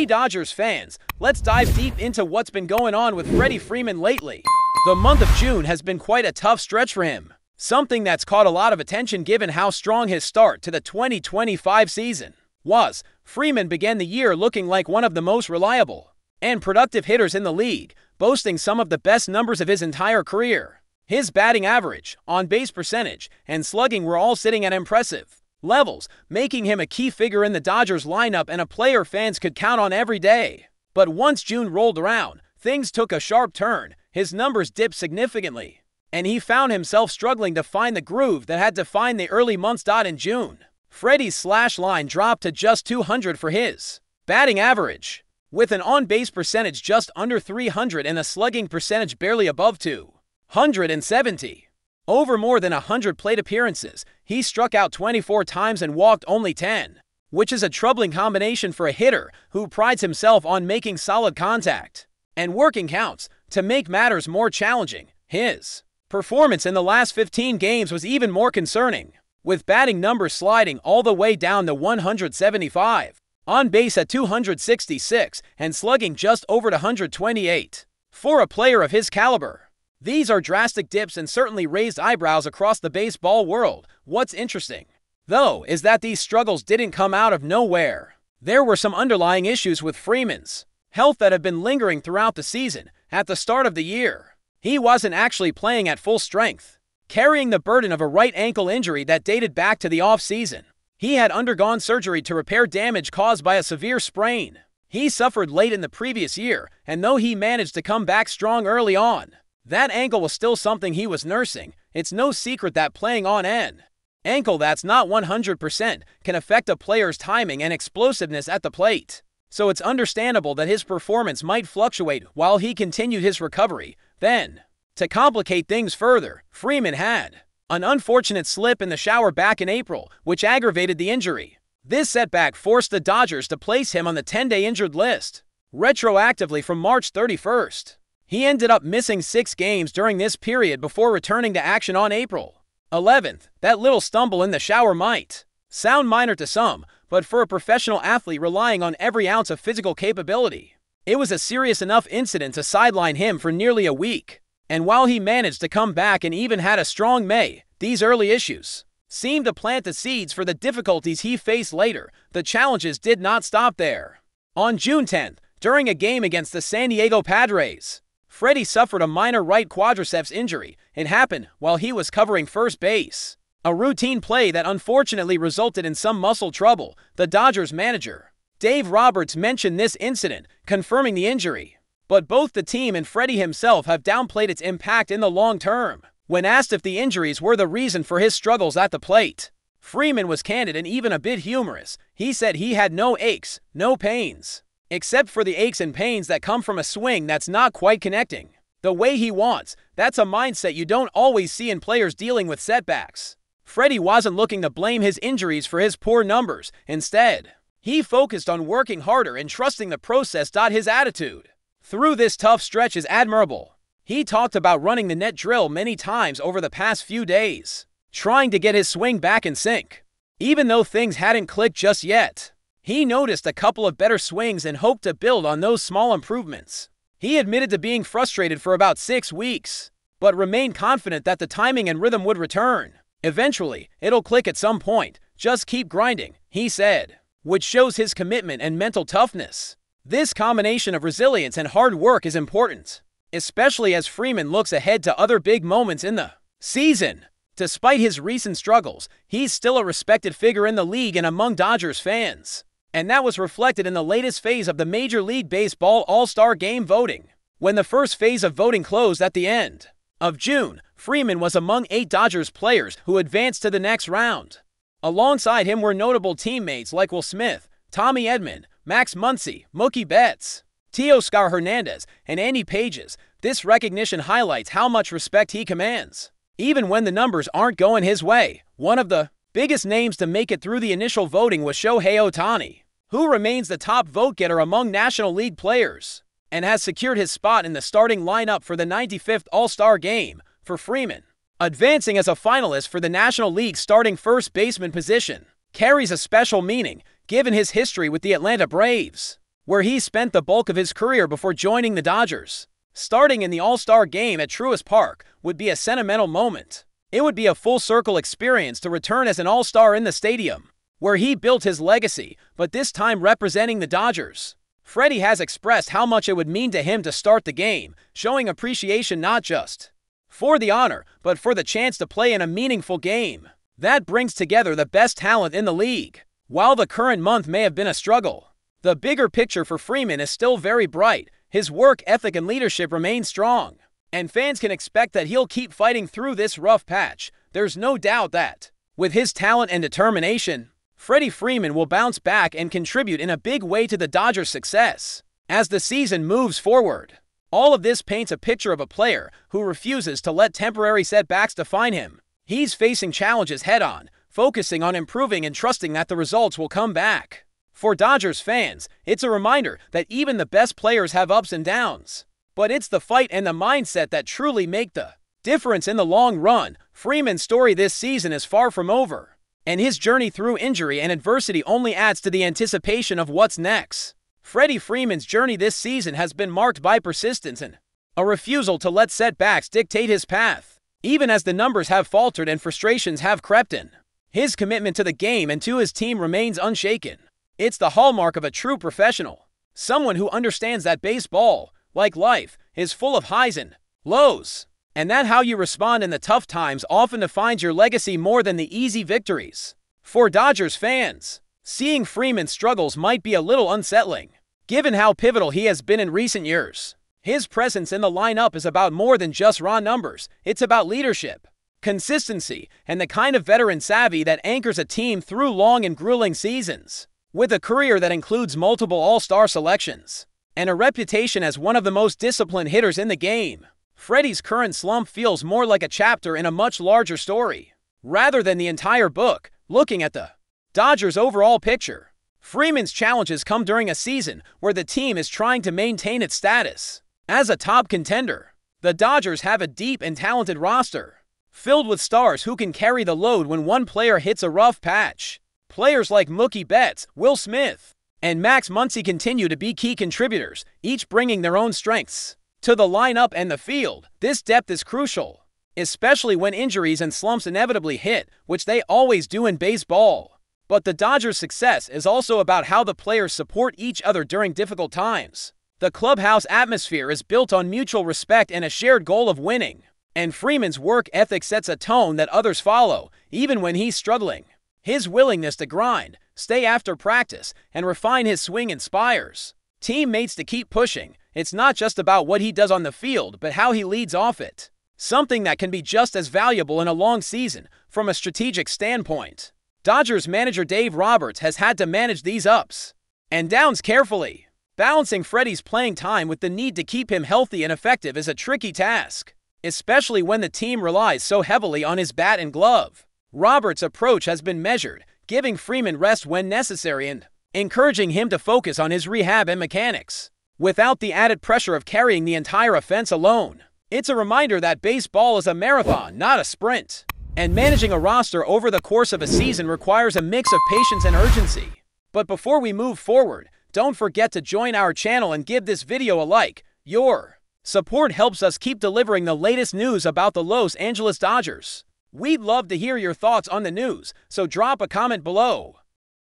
Hey Dodgers fans, let's dive deep into what's been going on with Freddie Freeman lately. The month of June has been quite a tough stretch for him, something that's caught a lot of attention given how strong his start to the 2025 season was. Freeman began the year looking like one of the most reliable and productive hitters in the league, boasting some of the best numbers of his entire career. His batting average, on-base percentage, and slugging were all sitting at impressive levels, making him a key figure in the Dodgers lineup and a player fans could count on every day. But once June rolled around, things took a sharp turn. His numbers dipped significantly, and he found himself struggling to find the groove that had defined the early months. In June, Freddie's slash line dropped to just 200 for his batting average, with an on-base percentage just under 300 and a slugging percentage barely above 270. Over more than 100 plate appearances, he struck out 24 times and walked only 10, which is a troubling combination for a hitter who prides himself on making solid contact and working counts. To make matters more challenging, his performance in the last 15 games was even more concerning, with batting numbers sliding all the way down to 175, on base at 266, and slugging just over 128. For a player of his caliber, these are drastic dips and certainly raised eyebrows across the baseball world. What's interesting, though, is that these struggles didn't come out of nowhere. There were some underlying issues with Freeman's health that have been lingering throughout the season. At the start of the year, he wasn't actually playing at full strength, carrying the burden of a right ankle injury that dated back to the off-season. He had undergone surgery to repair damage caused by a severe sprain he suffered late in the previous year, and though he managed to come back strong early on, that ankle was still something he was nursing. It's no secret that playing on an ankle that's not 100% can affect a player's timing and explosiveness at the plate. So it's understandable that his performance might fluctuate while he continued his recovery. Then, to complicate things further, Freeman had an unfortunate slip in the shower back in April, which aggravated the injury. This setback forced the Dodgers to place him on the 10-day injured list, retroactively from March 31st. He ended up missing 6 games during this period before returning to action on April 11th. That little stumble in the shower might sound minor to some, but for a professional athlete relying on every ounce of physical capability, it was a serious enough incident to sideline him for nearly a week. And while he managed to come back and even had a strong May, these early issues seemed to plant the seeds for the difficulties he faced later. The challenges did not stop there. On June 10th, during a game against the San Diego Padres, Freddie suffered a minor right quadriceps injury. It happened while he was covering first base, a routine play that unfortunately resulted in some muscle trouble. The Dodgers manager, Dave Roberts, mentioned this incident, confirming the injury. But both the team and Freddie himself have downplayed its impact in the long term. When asked if the injuries were the reason for his struggles at the plate, Freeman was candid and even a bit humorous. He said he had no aches, no pains, except for the aches and pains that come from a swing that's not quite connecting the way he wants. That's a mindset you don't always see in players dealing with setbacks. Freddie wasn't looking to blame his injuries for his poor numbers. Instead, he focused on working harder and trusting the process. His attitude through this tough stretch is admirable. He talked about running the net drill many times over the past few days, trying to get his swing back in sync. Even though things hadn't clicked just yet, he noticed a couple of better swings and hoped to build on those small improvements. He admitted to being frustrated for about 6 weeks, but remained confident that the timing and rhythm would return. Eventually, it'll click at some point. Just keep grinding, he said, which shows his commitment and mental toughness. This combination of resilience and hard work is important, especially as Freeman looks ahead to other big moments in the season. Despite his recent struggles, he's still a respected figure in the league and among Dodgers fans. And that was reflected in the latest phase of the Major League Baseball All-Star Game voting. When the first phase of voting closed at the end of June, Freeman was among 8 Dodgers players who advanced to the next round. Alongside him were notable teammates like Will Smith, Tommy Edman, Max Muncy, Mookie Betts, Teoscar Hernandez, and Andy Pages. This recognition highlights how much respect he commands, even when the numbers aren't going his way. One of the biggest names to make it through the initial voting was Shohei Ohtani, who remains the top vote-getter among National League players and has secured his spot in the starting lineup for the 95th All-Star Game. For Freeman, advancing as a finalist for the National League's starting first baseman position carries a special meaning, given his history with the Atlanta Braves, where he spent the bulk of his career before joining the Dodgers. Starting in the All-Star game at Truist Park would be a sentimental moment. It would be a full-circle experience to return as an All-Star in the stadium, where he built his legacy, but this time representing the Dodgers. Freddie has expressed how much it would mean to him to start the game, showing appreciation not just for the honor, but for the chance to play in a meaningful game that brings together the best talent in the league. While the current month may have been a struggle, the bigger picture for Freeman is still very bright. His work ethic and leadership remain strong, and fans can expect that he'll keep fighting through this rough patch. There's no doubt that, with his talent and determination, Freddie Freeman will bounce back and contribute in a big way to the Dodgers' success as the season moves forward. All of this paints a picture of a player who refuses to let temporary setbacks define him. He's facing challenges head-on, focusing on improving and trusting that the results will come back. For Dodgers fans, it's a reminder that even the best players have ups and downs. But it's the fight and the mindset that truly make the difference in the long run. Freeman's story this season is far from over, and his journey through injury and adversity only adds to the anticipation of what's next. Freddie Freeman's journey this season has been marked by persistence and a refusal to let setbacks dictate his path. Even as the numbers have faltered and frustrations have crept in, his commitment to the game and to his team remains unshaken. It's the hallmark of a true professional, someone who understands that baseball, like life, is full of highs and lows, and that how you respond in the tough times often defines your legacy more than the easy victories. For Dodgers fans, seeing Freeman's struggles might be a little unsettling, given how pivotal he has been in recent years. His presence in the lineup is about more than just raw numbers. It's about leadership, consistency, and the kind of veteran savvy that anchors a team through long and grueling seasons. With a career that includes multiple All-Star selections and a reputation as one of the most disciplined hitters in the game, Freddie's current slump feels more like a chapter in a much larger story, rather than the entire book. Looking at the Dodgers' overall picture, Freeman's challenges come during a season where the team is trying to maintain its status as a top contender. The Dodgers have a deep and talented roster, filled with stars who can carry the load when one player hits a rough patch. Players like Mookie Betts, Will Smith, and Max Muncy continue to be key contributors, each bringing their own strengths to the lineup and the field. This depth is crucial, especially when injuries and slumps inevitably hit, which they always do in baseball. But the Dodgers' success is also about how the players support each other during difficult times. The clubhouse atmosphere is built on mutual respect and a shared goal of winning, and Freeman's work ethic sets a tone that others follow, even when he's struggling. His willingness to grind, stay after practice, and refine his swing inspires teammates to keep pushing. It's not just about what he does on the field, but how he leads off it, something that can be just as valuable in a long season. From a strategic standpoint, Dodgers manager Dave Roberts has had to manage these ups and downs carefully. Balancing Freddie's playing time with the need to keep him healthy and effective is a tricky task, especially when the team relies so heavily on his bat and glove. Roberts' approach has been measured, giving Freeman rest when necessary and encouraging him to focus on his rehab and mechanics, without the added pressure of carrying the entire offense alone. It's a reminder that baseball is a marathon, not a sprint, and managing a roster over the course of a season requires a mix of patience and urgency. But before we move forward, don't forget to join our channel and give this video a like. Your support helps us keep delivering the latest news about the Los Angeles Dodgers. We'd love to hear your thoughts on the news, so drop a comment below.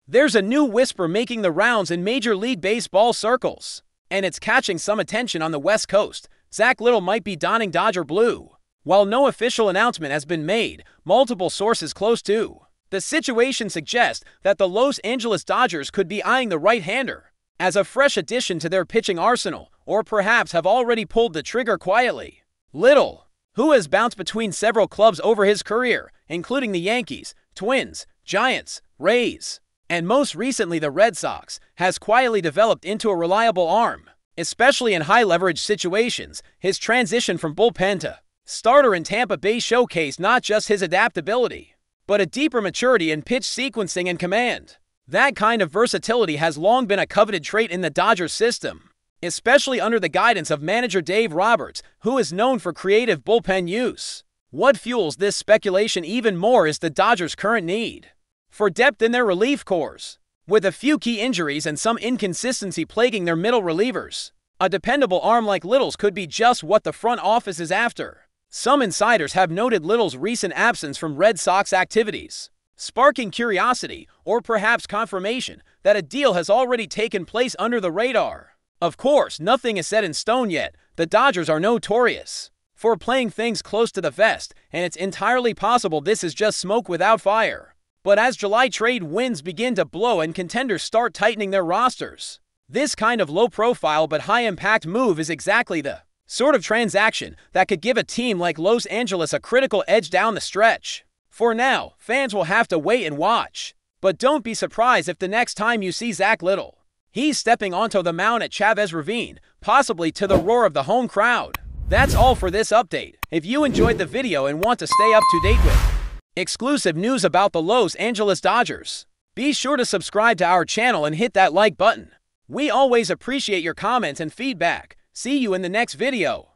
There's a new whisper making the rounds in Major League Baseball circles, and it's catching some attention on the West Coast. Zack Little might be donning Dodger blue. While no official announcement has been made, multiple sources close to the situation suggest that the Los Angeles Dodgers could be eyeing the right-hander as a fresh addition to their pitching arsenal, or perhaps have already pulled the trigger quietly. Little, who has bounced between several clubs over his career, including the Yankees, Twins, Giants, Rays, and most recently the Red Sox, has quietly developed into a reliable arm, especially in high-leverage situations. His transition from bullpen to starter in Tampa Bay showcased not just his adaptability, but a deeper maturity in pitch sequencing and command. That kind of versatility has long been a coveted trait in the Dodgers system, especially under the guidance of manager Dave Roberts, who is known for creative bullpen use. What fuels this speculation even more is the Dodgers' current need for depth in their relief corps. with a few key injuries and some inconsistency plaguing their middle relievers. A dependable arm like Littell's could be just what the front office is after. Some insiders have noted Littell's recent absence from Red Sox activities, sparking curiosity or perhaps confirmation that a deal has already taken place under the radar. Of course, nothing is set in stone yet. The Dodgers are notorious for playing things close to the vest, and it's entirely possible this is just smoke without fire. But as July trade winds begin to blow and contenders start tightening their rosters, this kind of low-profile but high-impact move is exactly the sort of transaction that could give a team like Los Angeles a critical edge down the stretch. For now, fans will have to wait and watch. But don't be surprised if the next time you see Zack Littell, he's stepping onto the mound at Chavez Ravine, possibly to the roar of the home crowd. That's all for this update. If you enjoyed the video and want to stay up to date with exclusive news about the Los Angeles Dodgers, be sure to subscribe to our channel and hit that like button. We always appreciate your comments and feedback. See you in the next video.